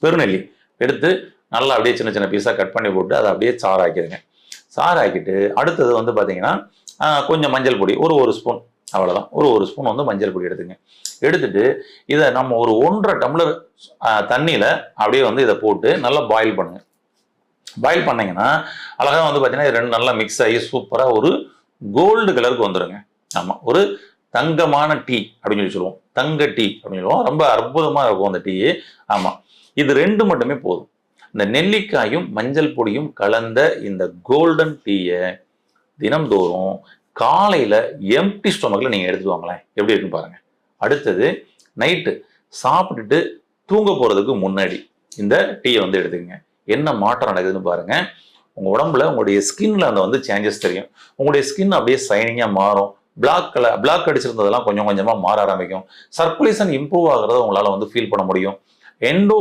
பெருநெல்லி எடுத்து நல்லா அப்படியே சின்ன சின்ன பீஸாக கட் பண்ணி போட்டு அதை அப்படியே சாறாக்கிடுங்க. சாறாக்கிட்டு அடுத்தது வந்து பார்த்தீங்கன்னா கொஞ்சம் மஞ்சள் பொடி ஒரு ஸ்பூன், அவ்வளோதான். ஒரு ஸ்பூன் வந்து மஞ்சள் பொடி எடுத்துங்க. எடுத்துட்டு இதை நம்ம ஒரு 1.5 டம்ளர் தண்ணியில் அப்படியே வந்து இதை போட்டு நல்லா பாயில் பண்ணுங்க. பாயில் பண்ணீங்கன்னா அழகாக வந்து பார்த்தீங்கன்னா ரெண்டு நல்லா மிக்ஸ் ஆகி சூப்பராக ஒரு கோல்டு கலருக்கு வந்துடுங்க. ஆமாம், ஒரு தங்கமான டீ அப்படின்னு சொல்லி சொல்லுவோம், தங்க டீ அப்படின்னு சொல்லுவோம். ரொம்ப அற்புதமாக இருக்கும் அந்த டீ. ஆமாம், இது 2 மட்டுமே போதும். இந்த நெல்லிக்காயும் மஞ்சள் பொடியும் கலந்த இந்த கோல்டன் டீயை தினம்தோறும் காலையில் எம்டி ஸ்டொமக்கில் நீங்கள் எடுத்துட்டு வாங்களேன், எப்படி இருக்குன்னு பாருங்க. அடுத்தது நைட்டு சாப்பிட்டுட்டு தூங்க போகிறதுக்கு முன்னாடி இந்த டீயை வந்து எடுத்துக்கங்க. என்ன மாற்றம் நடக்குதுன்னு பாருங்க. உங்க உடம்புல உங்களுடைய ஸ்கின்ல அந்த வந்து சேஞ்சஸ் தெரியும். உங்களுடைய ஸ்கின் அப்படியே சைனிங்கா மாறும். பிளாக் அடிச்சிருந்ததெல்லாம் கொஞ்சம் கொஞ்சமா மாற ஆரம்பிக்கும். சர்க்குலேஷன் இம்ப்ரூவ் ஆகிறத உங்களால வந்து ஃபீல் பண்ண முடியும். எண்டோ